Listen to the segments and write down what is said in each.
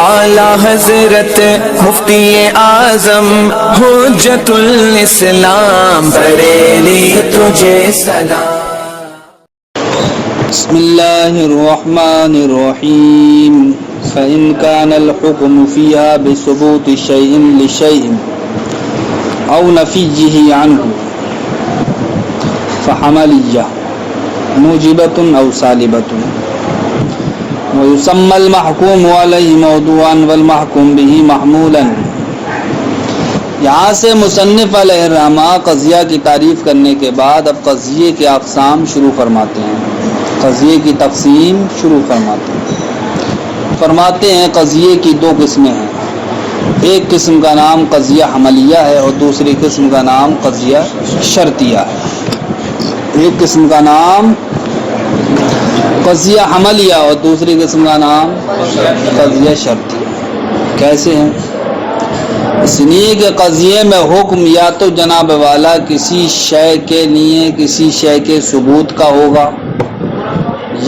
اعلی حضرت مفتی اعظم حجت الاسلام بریلی تجھے سلام۔ بسم اللہ الرحمن الرحیم فإن كان الحكم فيها بثبوت شيء لشيء أو نفيه عنه فحملية موجبة أو سالبة ويسمى المحكوم عليه موضوعا والمحكوم به محمولا۔ یہاں سے مصنف علیہ الرحمہ قضیہ کی تعریف کرنے کے بعد اب قضیے کے اقسام شروع فرماتے ہیں، قضیے کی تقسیم شروع فرماتے ہیں قضیے کی دو قسمیں ہیں، ایک قسم کا نام قضیہ حملیہ ہے اور دوسری قسم کا نام قضیہ شرطیہ ہے۔ ایک قسم کا نام قضیہ حملیہ اور دوسری قسم کا نام قضیہ شرطیہ۔ کیسے ہیں؟ اس لیے کہ قضیے میں حکم یا تو جناب والا کسی شے کے لیے کسی شے کے ثبوت کا ہوگا،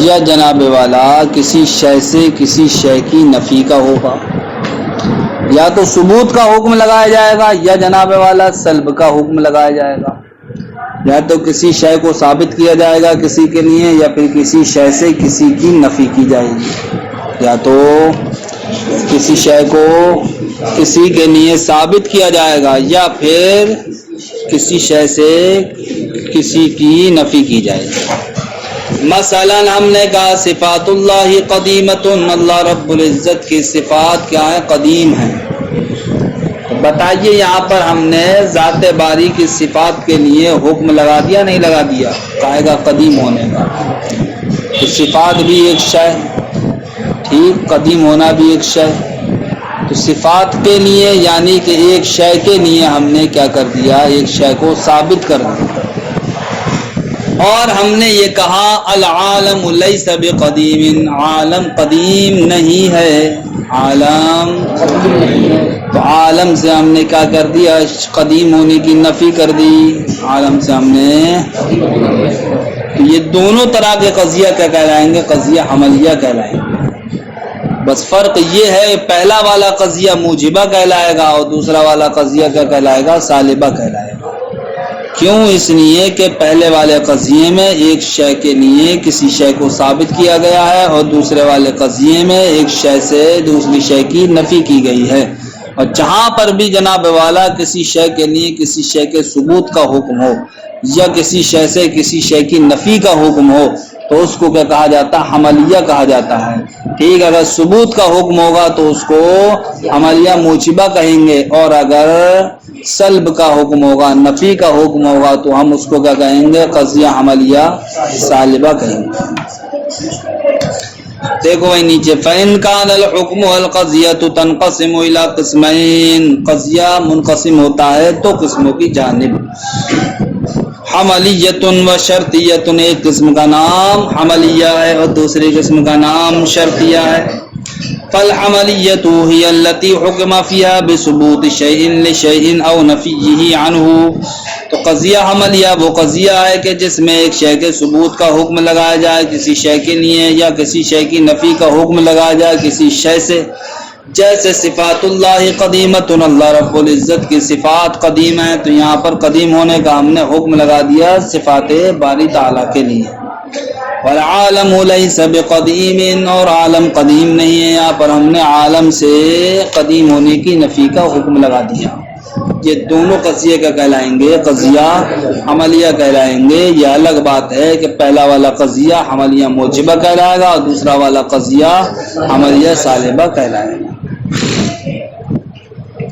یا جناب والا کسی شے سے کسی شے کی نفی کا ہوگا، یا تو ثبوت کا حکم لگایا جائے گا یا جناب والا سلب کا حکم لگایا جائے گا، یا تو کسی شے کو ثابت کیا جائے گا کسی کے لیے یا پھر کسی شے سے کسی کی نفی کی جائے گی، یا تو کسی شے کو کسی کے لیے ثابت کیا جائے گا یا پھر کسی شے سے کسی کی نفی کی جائے گی۔ مثلا ہم نے کہا صفات اللہ قدیمۃ، اللہ رب العزت کی صفات کیا ہیں؟ قدیم ہیں۔ بتائیے یہاں پر ہم نے ذات باری کی صفات کے لیے حکم لگا دیا نہیں لگا دیا؟ کہے گا قدیم ہونے کا، تو صفات بھی ایک شے، ٹھیک، قدیم ہونا بھی ایک شے، تو صفات کے لیے یعنی کہ ایک شے کے لیے ہم نے کیا کر دیا؟ ایک شے کو ثابت کر دیا۔ اور ہم نے یہ کہا العالم لیس بقدیم، عالم قدیم نہیں ہے، عالم، تو عالم سے ہم نے کیا کر دیا؟ قدیم ہونے کی نفی کر دی، عالم سے ہم نے۔ یہ دونوں طرح کے قضیہ کیا کہلائیں گے؟ قضیہ حملیہ کہلائیں گے۔ بس فرق یہ ہے پہلا والا قضیہ موجبہ کہلائے گا اور دوسرا والا قضیہ کیا کہلائے گا؟ سالبہ کہلائے گا۔ کیوں؟ اس لیے کہ پہلے والے قضیے میں ایک شے کے لیے کسی شے کو ثابت کیا گیا ہے اور دوسرے والے قضیے میں ایک شے سے دوسری شے کی نفی کی گئی ہے، اور جہاں پر بھی جناب والا کسی شے کے لیے کسی شے کے ثبوت کا حکم ہو یا کسی شے سے کسی شے کی نفی کا حکم ہو تو اس کو کیا کہا جاتا ہے؟ حملیہ کہا جاتا ہے، ٹھیک۔ اگر ثبوت کا حکم ہوگا تو اس کو حملیہ موجبہ کہیں گے، اور اگر سلب کا حکم ہوگا، نفی کا حکم ہوگا تو ہم اس کو کیا کہیں گے؟ قضیہ حملیہ سالبہ کہیں گے۔ دیکھو بھائی نیچے فَإِنْ كَانَ الْحُكْمُ وَالْقَضِيَّةُ تَنْقَسِمُ إِلَىٰ قِسْمَيْنِ، قضیہ منقسم ہوتا ہے دو قسموں کی جانب، حملیۃ و شرطیۃ، ایک قسم کا نام حملیہ ہے اور دوسری قسم کا نام شرطیہ ہے۔ فالحملیۃ ہی التی حکم فیہا بثبوت شیء لشیء او نفیہ عنہ، تو قضیہ حملیہ وہ قضیہ ہے کہ جس میں ایک شے کے ثبوت کا حکم لگایا جائے کسی شے کے لیے یا کسی شے کی نفی کا حکم لگایا جائے کسی شے سے، جیسے صفات اللہ قدیمۃ، اللہ رب العزت کی صفات قدیم ہیں، تو یہاں پر قدیم ہونے کا ہم نے حکم لگا دیا صفات باری تعالیٰ کے لیے۔ والعالم لیس بقدیم، اور عالم قدیم نہیں ہے، یہاں پر ہم نے عالم سے قدیم ہونے کی نفی کا حکم لگا دیا۔ یہ دونوں قضیے کا کہلائیں گے قضیہ حملیہ کہلائیں گے۔ یہ الگ بات ہے کہ پہلا والا قضیہ حملیہ موجبہ کہلائے گا اور دوسرا والا قضیہ حملیہ سالبہ کہلائے گا۔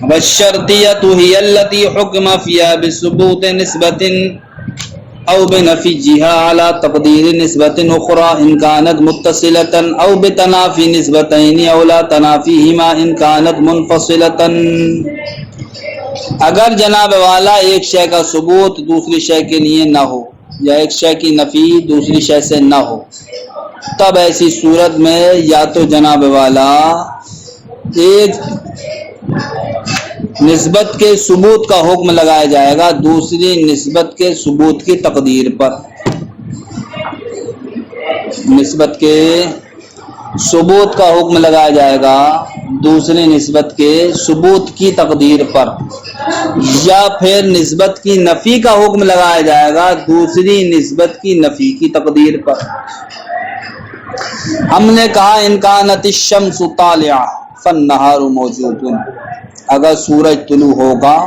والشرطیۃ ہی التی حکم فیہا بثبوت نسبۃ او بنفیہا علی تقدیر نسبۃ اخری ان کانت متصلۃ او بتنافی نسبتین او لا تنافیہما ان کانت منفصلۃ۔ اگر جناب والا ایک شے کا ثبوت دوسری شے کے لیے نہ ہو یا ایک شے کی نفی دوسری شے سے نہ ہو، تب ایسی صورت میں یا تو جناب والا ایک نسبت کے ثبوت کا حکم لگایا جائے گا دوسری نسبت کے ثبوت کی تقدیر پر، نسبت کے ثبوت کا حکم لگایا جائے گا دوسری نسبت کے ثبوت کی تقدیر پر، یا پھر نسبت کی نفی کا حکم لگایا جائے گا دوسری نسبت کی نفی کی تقدیر پر۔ ہم نے کہا ان کانت الشمس طالعہ فالنہار موجود، اگر سورج طلوع ہوگا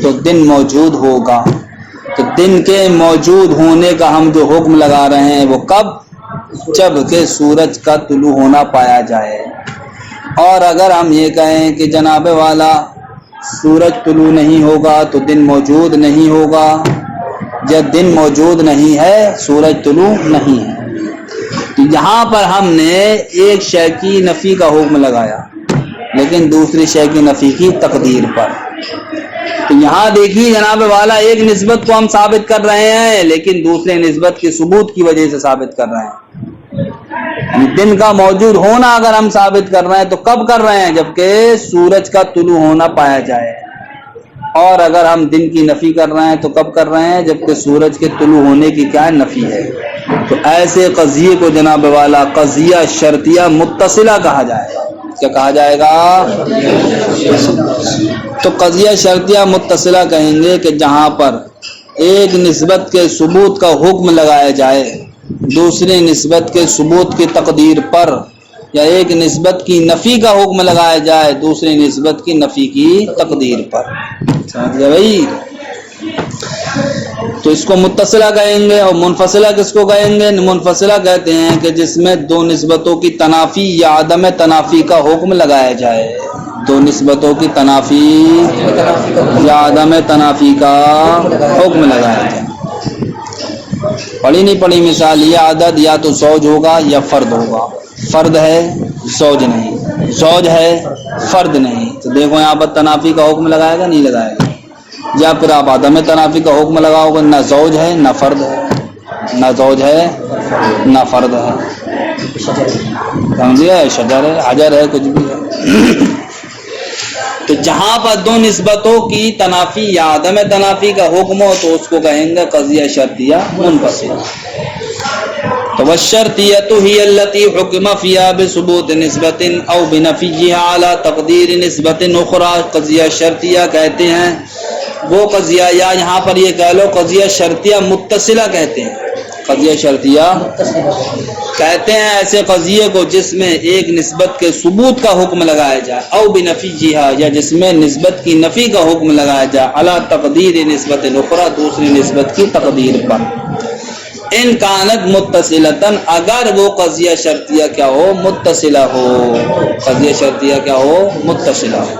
تو دن موجود ہوگا، تو دن کے موجود ہونے کا ہم جو حکم لگا رہے ہیں وہ کب؟ جب کہ سورج کا طلوع ہونا پایا جائے۔ اور اگر ہم یہ کہیں کہ جناب والا سورج طلوع نہیں ہوگا تو دن موجود نہیں ہوگا، جب دن موجود نہیں ہے سورج طلوع نہیں ہے، تو یہاں پر ہم نے ایک شے کی نفی کا حکم لگایا لیکن دوسری شے کی نفی کی تقدیر پر۔ تو یہاں دیکھیے جناب والا ایک نسبت کو ہم ثابت کر رہے ہیں لیکن دوسرے نسبت کے ثبوت کی وجہ سے ثابت کر رہے ہیں۔ دن کا موجود ہونا اگر ہم ثابت کر رہے ہیں تو کب کر رہے ہیں؟ جبکہ سورج کا طلوع ہونا پایا جائے۔ اور اگر ہم دن کی نفی کر رہے ہیں تو کب کر رہے ہیں؟ جبکہ سورج کے طلوع ہونے کی کیا نفی ہے۔ تو ایسے قضیے کو جناب والا قضیہ شرطیہ متصلہ کہا جائے گا۔ کیا کہا جائے گا؟ تو قضیہ شرطیہ متصلہ کہیں گے کہ جہاں پر ایک نسبت کے ثبوت کا حکم لگایا جائے دوسری نسبت کے ثبوت کی تقدیر پر، یا ایک نسبت کی نفی کا حکم لگایا جائے دوسری نسبت کی نفی کی تقدیر پر۔ سمجھ گئے بھائی؟ تو اس کو متصلہ کہیں گے۔ اور منفصلہ کس کو کہیں گے؟ منفصلہ کہتے ہیں کہ جس میں دو نسبتوں کی تنافی یا عدم تنافی کا حکم لگایا جائے، دو نسبتوں کی تنافی یا عدم تنافی کا حکم لگایا جائے۔ پڑھی نہیں پڑھی مثال، یہ عدد یا تو زوج ہوگا یا فرد ہوگا، فرد ہے زوج نہیں، زوج ہے فرد نہیں، تو دیکھو یہاں پر تنافی کا حکم لگائے گا نہیں لگائے گا، یا پھر آپ عدم تنافی کا حکم لگاؤ گے، نہ زوج ہے نہ فرد ہے، نہ زوج ہے نہ فرد ہے، سمجھے؟ شجر ہے حجر ہے کچھ بھی ہے۔ تو جہاں پر دو نسبتوں کی تنافی یا عدم تنافی کا حکم ہو تو اس کو کہیں گے قضیہ شرطیہ منفصل۔ تو والشرطیۃ ہی التی حکم فیہا بثبوت نسبت او بنفیہا علی تقدیر نسبت اخری، قضیہ شرطیہ کہتے ہیں وہ قضیہ، یا یہاں پر یہ کہہ لو قضیہ شرطیہ متصلہ کہتے ہیں۔ قضیہ شرطیہ کہتے ہیں ایسے قضیے کو جس میں ایک نسبت کے ثبوت کا حکم لگایا جائے، او بنفیہا، یا جس میں نسبت کی نفی کا حکم لگایا جائے، علی تقدیر نسبت اخری، دوسری نسبت کی تقدیر پر۔ ان کانت متصلتن، اگر وہ قضیہ شرطیہ کیا ہو؟ متصلہ ہو، قضیہ شرطیہ کیا ہو؟ متصلہ ہو۔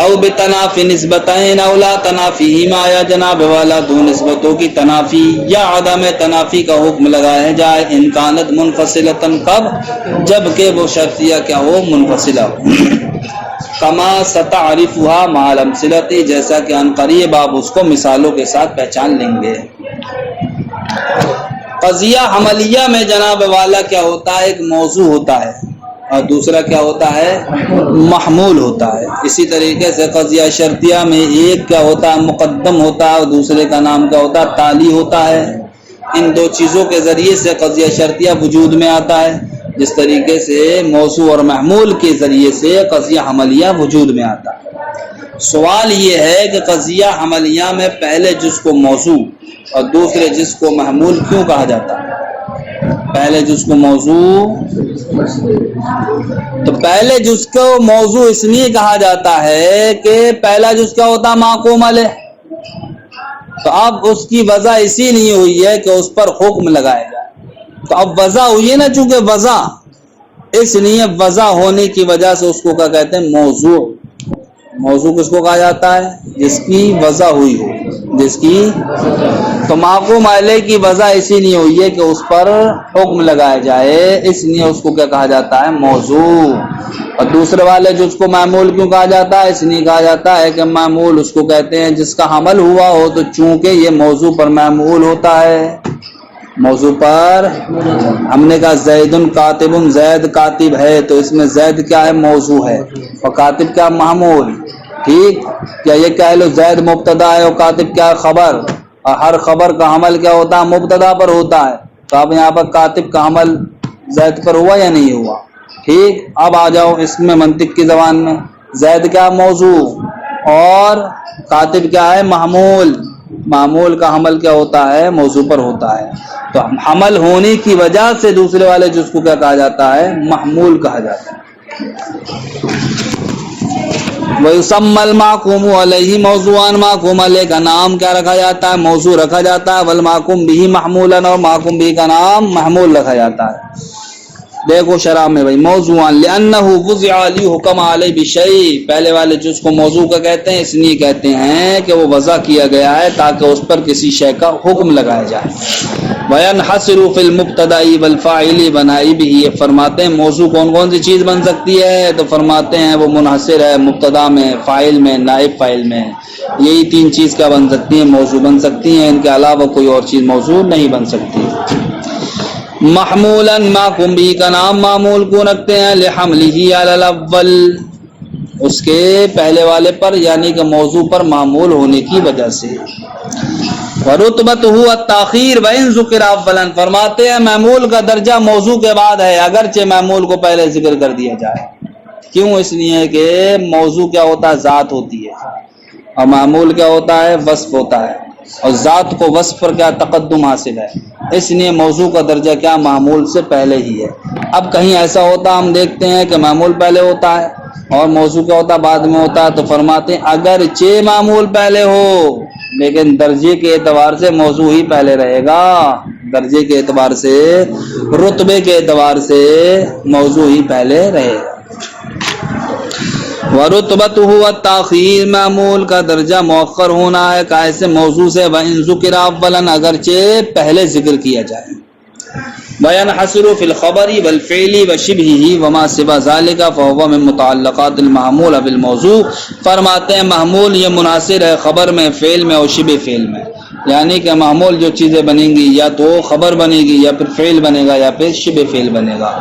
او بتنافی نسبتین او لا تنافیہما، یا جناب والا دو نسبتوں کی تنافی یا عدم تنافی کا حکم لگایا جائے، ان کانت منفصلتن، کب؟ جبکہ وہ شرطیہ کیا ہو؟ منفصلہ ہو۔ کما ستعرفها مع الامثلۃ، جیسا کہ ان قریب آپ اس کو مثالوں کے ساتھ پہچان لیں گے۔ قضیہ حملیہ میں جناب والا کیا ہوتا ہے؟ ایک موضوع ہوتا ہے اور دوسرا کیا ہوتا ہے؟ محمول ہوتا ہے۔ اسی طریقے سے قضیہ شرطیہ میں ایک کیا ہوتا ہے؟ مقدم ہوتا ہے اور دوسرے کا نام کیا ہوتا ہے؟ تالی ہوتا ہے۔ ان دو چیزوں کے ذریعے سے قضیہ شرطیہ وجود میں آتا ہے، جس طریقے سے موضوع اور محمول کے ذریعے سے قضیہ حملیہ وجود میں آتا ہے۔ سوال یہ ہے کہ قضیہ حملیہ میں پہلے جز کو موضوع اور دوسرے جز کو محمول کیوں کہا جاتا ہے؟ پہلے جز کو موضوع، تو پہلے جز کو موضوع اس لیے کہا جاتا ہے کہ پہلا جز کیا ہوتا ہے؟ معقوم علیہ، تو اب اس کی وضع اسی لیے ہوئی ہے کہ اس پر حکم لگایا جائے، تو اب وضع ہوئی ہے نا، چونکہ وضع، اس لیے وضع ہونے کی وجہ سے اس کو کیا کہتے ہیں؟ موضوع۔ موضوع کس کو کہا جاتا ہے؟ جس کی وضع ہوئی ہو، جس کی، تو معقوم علیہ کی وضع اسی لیے ہوئی ہے کہ اس پر حکم لگایا جائے، اس لیے اس کو کیا کہا جاتا ہے؟ موضوع۔ اور دوسرے والے جو اس کو معمول کیوں کہا جاتا ہے؟ اس لیے کہا جاتا ہے کہ معمول اس کو کہتے ہیں جس کا حمل ہوا ہو، تو چونکہ یہ موضوع پر معمول ہوتا ہے، موضوع پر ہم نے کہا زید کاتب، زید کاتب ہے، تو اس میں زید کیا ہے؟ موضوع ہے، اور کاتب کیا؟ محمول۔ ٹھیک، کیا یہ کہہ لو زید مبتدا ہے اور کاتب کیا ہے؟ خبر، اور ہر خبر کا حمل کیا ہوتا ہے؟ مبتدا پر ہوتا ہے، تو اب یہاں پر کاتب کا حمل زید پر ہوا یا نہیں ہوا؟ ٹھیک، اب آ جاؤ اس میں منطق کی زبان میں، زید کیا موضوع اور کاتب کیا ہے محمول. معمول کا حمل کیا ہوتا ہے؟ موضوع پر ہوتا ہے. تو حمل ہونے کی وجہ سے دوسرے والے جز کو کیا کہا جاتا ہے؟ محمول کہا جاتا ہے. وَيُسَمَّى الْمَعْقُومُ عَلَيْهِ مَوْضُوعًا، معقوم علیہ کا نام کیا رکھا جاتا ہے؟ موضوع رکھا جاتا ہے. وَالْمَعْقُومُ بِهِ مَحْمُولًا، اور معقوم بِهِ کا نام محمول رکھا جاتا ہے. دیکھو شرح میں بھائی، موضوعاً لِأَنَّهُ وُضِعَ لِيُحْكَمَ عَلَيْهِ بِشَيْءٍ، پہلے والے جز کو موضوع کا کہتے ہیں، اس لیے کہتے ہیں کہ وہ وضع کیا گیا ہے تاکہ اس پر کسی شے کا حکم لگایا جائے. وَيَنْحَصِرُ فِي الْمُبْتَدَإِ وَالْفَاعِلِ وَنَائِبِهِ، یہ فرماتے ہیں موضوع کون کون سی چیز بن سکتی ہے؟ تو فرماتے ہیں وہ منحصر ہے مبتدا میں، فاعل میں، نائب فاعل میں. یہی تین چیز کیا بن سکتی ہیں؟ موضوع بن سکتی ہیں. ان کے علاوہ کوئی اور چیز موضوع نہیں بن سکتی. محمولاً، معقوم بھی کا نام معمول کو رکھتے ہیں لحملہ علی الاول، اس کے پہلے والے پر یعنی کہ موضوع پر معمول ہونے کی وجہ سے. ورتبتہ التاخیر وان ذکر اولا، فرماتے ہیں معمول کا درجہ موضوع کے بعد ہے اگرچہ معمول کو پہلے ذکر کر دیا جائے. کیوں؟ اس لیے کہ موضوع کیا ہوتا ہے؟ ذات ہوتی ہے، اور معمول کیا ہوتا ہے؟ وصف ہوتا ہے، اور ذات کو وصف پر کیا تقدم حاصل ہے، اس لیے موضوع کا درجہ کیا معمول سے پہلے ہی ہے. اب کہیں ایسا ہوتا ہم دیکھتے ہیں کہ معمول پہلے ہوتا ہے اور موضوع کیا ہوتا ہے؟ بعد میں ہوتا ہے. تو فرماتے ہیں اگرچہ معمول پہلے ہو لیکن درجے کے اعتبار سے موضوع ہی پہلے رہے گا. درجے کے اعتبار سے، رتبے کے اعتبار سے موضوع ہی پہلے رہے گا. وَرُتْبَتُهُ التَّأْخِيرُ، معمول کا درجہ مؤخر ہونا ہے کیسے؟ موضوع سے. وَإِن ذُكِرَ أَوَّلًا، اگرچہ پہلے ذکر کیا جائے. وَيَنْحَصِرُ فِي الْخَبَرِ وَالْفِعْلِ وَشِبْهِهِ وَمَا سِوَى ذَلِكَ فَهُوَ مِن مُتَعَلَّقَاتِ الْمَحْمُولِ بِالْمَوْضُوعِ، فرماتے ہیں محمول یہ منحصر ہے خبر میں، فعل میں اور شبہ فعل میں. یعنی کہ محمول جو چیزیں بنیں گی یا تو خبر بنے گی یا پھر فعل بنے گا یا پھر شبہ فعل بنے گا.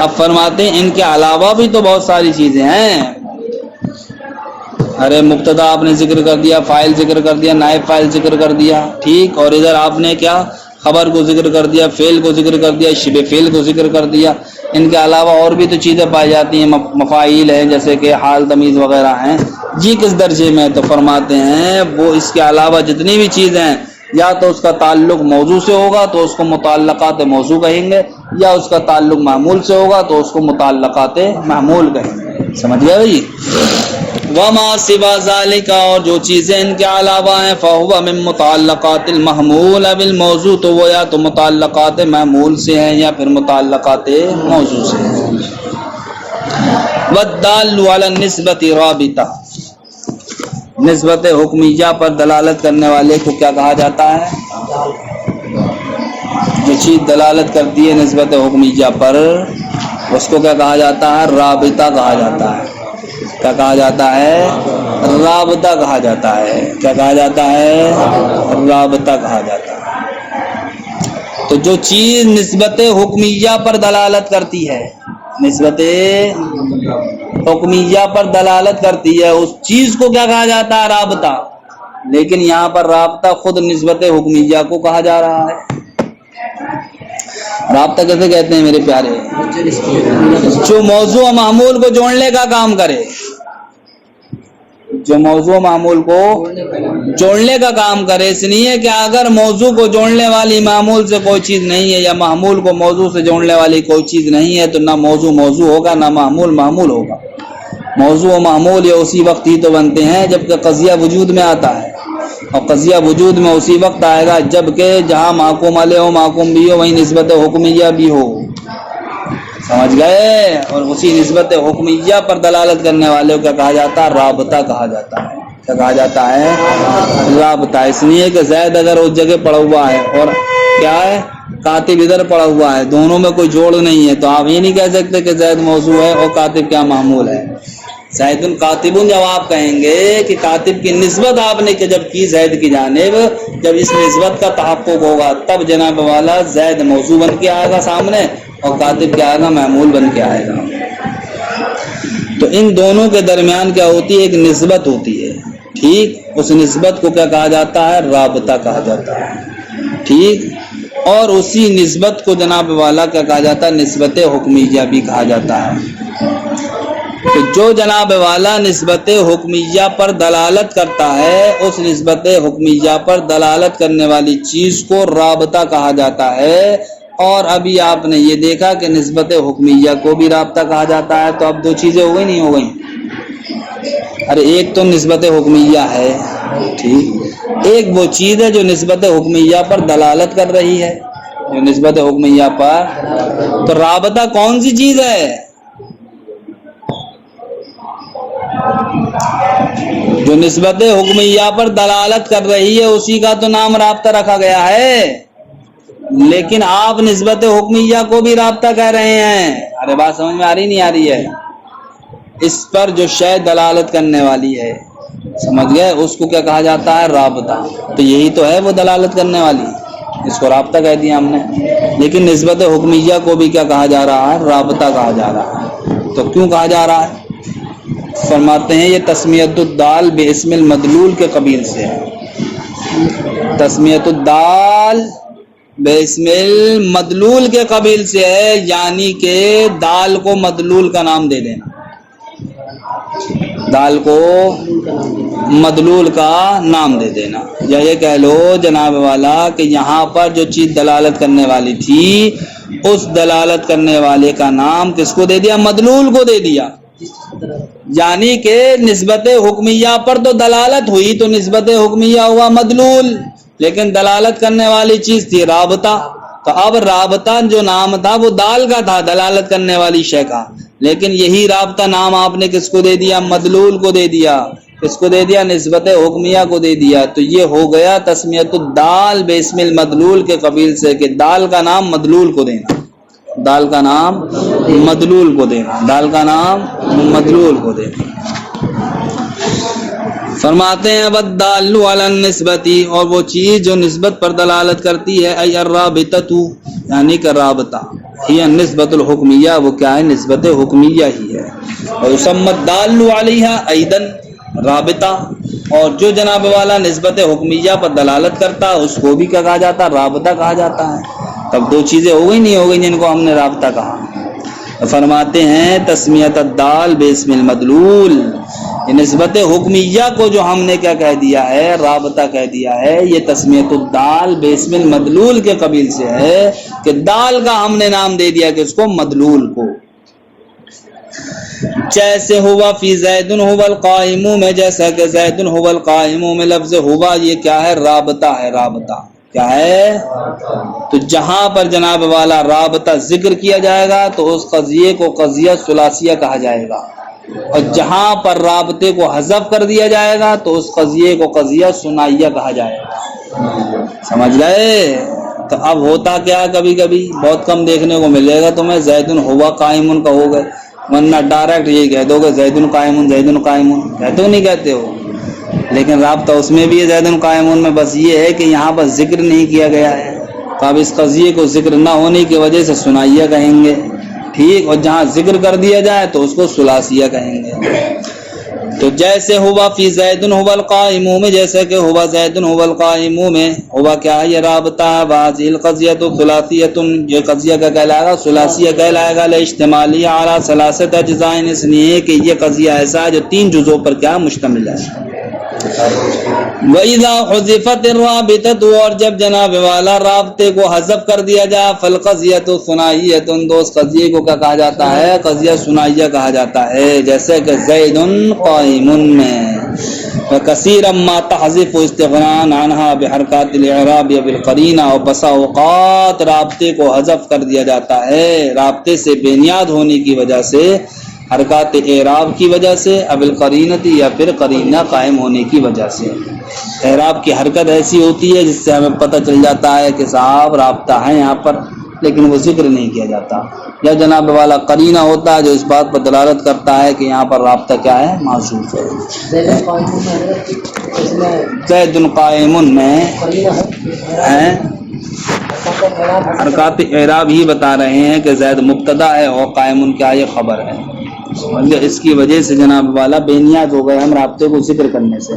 اب فرماتے ہیں ان کے علاوہ بھی تو بہت ساری چیزیں ہیں. ارے مبتدا آپ نے ذکر کر دیا، فاعل ذکر کر دیا، نائب فاعل ذکر کر دیا، ٹھیک، اور ادھر آپ نے کیا خبر کو ذکر کر دیا، فعل کو ذکر کر دیا، شبہ فعل کو ذکر کر دیا. ان کے علاوہ اور بھی تو چیزیں پائی جاتی ہیں، مفاعیل ہیں جیسے کہ حال، تمیز وغیرہ ہیں. جی کس درجے میں؟ تو فرماتے ہیں وہ اس کے علاوہ جتنی بھی چیزیں ہیں یا تو اس کا تعلق موضوع سے ہوگا تو اس کو متعلقات موضوع کہیں گے، یا اس کا تعلق معمول سے ہوگا تو اس کو متعلقات معمول کہیں گے. سمجھ گئے بھائی؟ وما سوا ذالک، اور جو چیزیں ان کے علاوہ ہیں، فہو من متعلقات المحمول بالموضوع، تو وہ یا تو متعلقات معمول سے ہیں یا پھر متعلقات موضوع سے ہیں. والدال علی النسبۃ رابطہ، نسبت حکمیہ پر دلالت کرنے والے کو کیا کہا جاتا ہے؟ جو چیز دلالت کرتی ہے نسبت حکمیہ پر اس کو کیا کہا جاتا ہے؟ رابطہ کہا جاتا ہے. کیا کہا جاتا ہے؟ رابطہ کہا جاتا ہے. کیا کہا جاتا ہے؟ رابطہ کہا جاتا ہے. تو جو چیز نسبت حکمیہ پر دلالت کرتی ہے، نسبت حکمیہ پر دلالت کرتی ہے، اس چیز کو کیا کہا جاتا ہے؟ رابطہ. لیکن یہاں پر رابطہ خود نسبت حکمیہ کو کہا جا رہا ہے. رابطہ کیسے کہتے ہیں میرے پیارے؟ جو موضوع معمول کو جوڑنے کا کام کرے، جو موضوع معمول کو جوڑنے کا کام کرے. اس لیے کہ اگر موضوع کو جوڑنے والی معمول سے کوئی چیز نہیں ہے یا معمول کو موضوع سے جوڑنے والی کوئی چیز نہیں ہے تو نہ موضوع موضوع ہوگا نہ معمول معمول ہوگا. موضوع و معمول یہ اسی وقت ہی تو بنتے ہیں جب کہ قضیہ وجود میں آتا ہے، اور قضیہ وجود میں اسی وقت آئے گا جب کہ جہاں محکوم علیہ ہو، محکوم بھی ہو، وہیں نسبت حکمیہ بھی ہو. سمجھ گئے؟ اور اسی نسبت حکمیہ پر دلالت کرنے والے کو کیا کہا جاتا ہے؟ رابطہ کہا جاتا ہے. کیا کہا جاتا ہے؟ رابطہ. اس لیے کہ زید اگر اس جگہ پڑا ہوا ہے اور کیا ہے کاتب ادھر پڑا ہوا ہے، دونوں میں کوئی جوڑ نہیں ہے، تو آپ یہ نہیں کہہ سکتے کہ زید موضوع ہے اور کاتب کیا معمول ہے. زید کاتب، جب آپ کہیں گے کہ کاتب کی نسبت آپ نے کہ جب کی زید کی جانب، جب اس نسبت کا تحقق ہوگا تب جناب والا زید موضوع بن کے آئے گا سامنے اور کاتب کیا آئے گا؟ معمول بن کے آئے گا. تو ان دونوں کے درمیان کیا ہوتی ہے؟ ایک نسبت ہوتی ہے. ٹھیک، اس نسبت کو کیا کہا جاتا ہے؟ رابطہ کہا جاتا ہے. ٹھیک، اور اسی نسبت کو جناب والا کیا کہا جاتا ہے؟ نسبت حکمیہ بھی کہا جاتا ہے۔ تو جو جناب والا نسبت حکمیہ پر دلالت کرتا ہے، اس نسبت حکمیہ پر دلالت کرنے والی چیز کو رابطہ کہا جاتا ہے۔ اور ابھی آپ نے یہ دیکھا کہ نسبت حکمیہ کو بھی رابطہ کہا جاتا ہے، تو اب دو چیزیں ہو گئی نہیں ہو گئی؟ ارے ایک تو نسبت حکمیہ ہے، ٹھیک، ایک وہ چیز ہے جو نسبت حکمیہ پر دلالت کر رہی ہے، جو نسبت حکمیہ پر، تو رابطہ کون سی چیز ہے؟ جو نسبت حکمیہ پر دلالت کر رہی ہے اسی کا تو نام رابطہ رکھا گیا ہے، لیکن آپ نسبت حکمیہ کو بھی رابطہ کہہ رہے ہیں۔ ارے بات سمجھ میں آ رہی نہیں آ رہی ہے؟ اس پر جو شے دلالت کرنے والی ہے، سمجھ گئے، اس کو کیا کہا جاتا ہے؟ رابطہ۔ تو یہی تو ہے وہ دلالت کرنے والی، اس کو رابطہ کہہ دیا ہم نے، لیکن نسبت حکمیہ کو بھی کیا کہا جا رہا ہے؟ رابطہ کہا جا رہا ہے۔ تو کیوں کہا جا رہا ہے؟ فرماتے ہیں یہ تسمیت الدال باسم المدلول کے قبیل سے ہے۔ تسمیت الدال باسم المدلول کے قبیل سے ہے، یعنی کہ دال کو مدلول کا نام دے دینا، دال کو مدلول کا نام دے دینا، یا یہ کہہ لو جناب والا کہ یہاں پر جو چیز دلالت کرنے والی تھی اس دلالت کرنے والے کا نام کس کو دے دیا؟ مدلول کو دے دیا، یعنی کہ نسبت حکمیہ پر تو دلالت ہوئی تو نسبت حکمیہ ہوا مدلول، لیکن دلالت کرنے والی چیز تھی رابطہ، تو اب رابطہ جو نام تھا وہ دال کا تھا، دلالت کرنے والی شے کا، لیکن یہی رابطہ نام آپ نے کس کو دے دیا؟ مدلول کو دے دیا۔ کس کو دے دیا؟ نسبت حکمیہ کو دے دیا۔ تو یہ ہو گیا تسمیت الدال باسم المدلول کے قبیل سے کہ دال کا نام مدلول کو دینا، دال کا نام مدلول کو دینا، دال کا نام مدلول کو دینا۔ فرماتے ہیں والدال علی النسبت، اور وہ چیز جو نسبت پر دلالت کرتی ہے، ای الرابطۃ، یعنی کہ رابطہ، ہی النسبۃ الحکمیہ، وہ کیا ہے؟ نسبت حکمیہ ہی ہے۔ اور یسمى الدال علیہا ایضا رابطہ، اور جو جناب والا نسبت حکمیہ پر دلالت کرتا ہے اس کو بھی کیا کہا جاتا ہے؟ رابطہ کہا جاتا ہے۔ تب دو چیزیں ہو گئی نہیں ہو گئی جن کو ہم نے رابطہ کہا۔ فرماتے ہیں تسمیت الدال باسم المدلول، یہ نسبت حکمیہ کو جو ہم نے کیا کہہ دیا ہے؟ رابطہ کہہ دیا ہے، یہ تسمیت الدال باسم المدلول کے قبیل سے ہے کہ دال کا ہم نے نام دے دیا کہ اس کو مدلول کو۔ جیسے ہوا فی زید هو القائم میں، جیسا کہ زید هو القائم میں لفظ ہوا یہ کیا ہے؟ رابطہ ہے، رابطہ کیا ہے؟ تو جہاں پر جناب والا رابطہ ذکر کیا جائے گا تو اس قضیے کو قضیہ ثلاثیہ کہا جائے گا، اور جہاں پر رابطے کو حذف کر دیا جائے گا تو اس قضیے کو قضیہ ثنائیہ کہا جائے گا۔ سمجھ گئے؟ تو اب ہوتا کیا کبھی کبھی بہت کم دیکھنے کو ملے گا تمہیں زید ہوا قائم کا ہو گئے، ورنہ ڈائریکٹ یہی کہہ دو کہ زید قائم، زید قائم، کہتے ہو نہیں کہتے ہو؟ لیکن رابطہ اس میں بھی ہے زید قائم میں، بس یہ ہے کہ یہاں پر ذکر نہیں کیا گیا ہے، تو اب اس قضیے کو ذکر نہ ہونے کی وجہ سے ثنائیہ کہیں گے، ٹھیک، اور جہاں ذکر کر دیا جائے تو اس کو ثلاثیہ کہیں گے۔ تو جیسے ہوا فی زید هو القائم میں، جیسے کہ ہوا زید هو القائم میں، ہوا کیا ہے؟ یہ رابطہ ہے، واضح القضیۃ ثلاثیۃ، یہ قضیہ کا کہلائے گا ثلاثیہ کہلائے گا، لاجتماعی علی ثلاثۃ اجزاء، اس لیے کہ یہ قضیہ ایسا ہے جو تین جزوں پر کیا مشتمل ہے۔ وَإِذَا حُذِفَتِ الرَّابِطَةُ، اور جب جناب والا رابطے کو حذف کر دیا جائے، فالقضیۃ ثنائیۃ، تو اس قضیے کو کیا کہا جاتا ہے؟ قضیہ ثنائیہ کہا جاتا ہے۔ جیسے کہ زید قائم میں، وَكَثِيرًا مَا تَحْذِفُ اسْتِغْنَاءً عَنْهَا بِحَرَكَاتِ الْإِعْرَابِ وَبِالْقَرِينَةِ، اور بسا اوقات رابطے کو حذف کر دیا جاتا ہے رابطے سے بے نیاز ہونے کی وجہ سے، حرکات اعراب کی وجہ سے، اب القرینت یا پھر قرینہ قائم ہونے کی وجہ سے۔ اعراب کی حرکت ایسی ہوتی ہے جس سے ہمیں پتہ چل جاتا ہے کہ صاحب رابطہ ہے یہاں پر، لیکن وہ ذکر نہیں کیا جاتا، یا جناب والا قرینہ ہوتا ہے جو اس بات پر دلالت کرتا ہے کہ یہاں پر رابطہ کیا ہے؟ محذوف ہے۔ زید قائم میں ہے، حرکات اعراب ہی بتا رہے ہیں کہ زید مبتدا ہے اور قائم کیا یہ خبر ہے، اس کی وجہ سے جناب والا بے نیاز ہو گئے ہم رابطے کو ذکر کرنے سے۔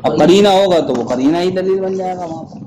اب قرینہ ہوگا تو وہ قرینہ ہی دلیل بن جائے گا وہاں پر۔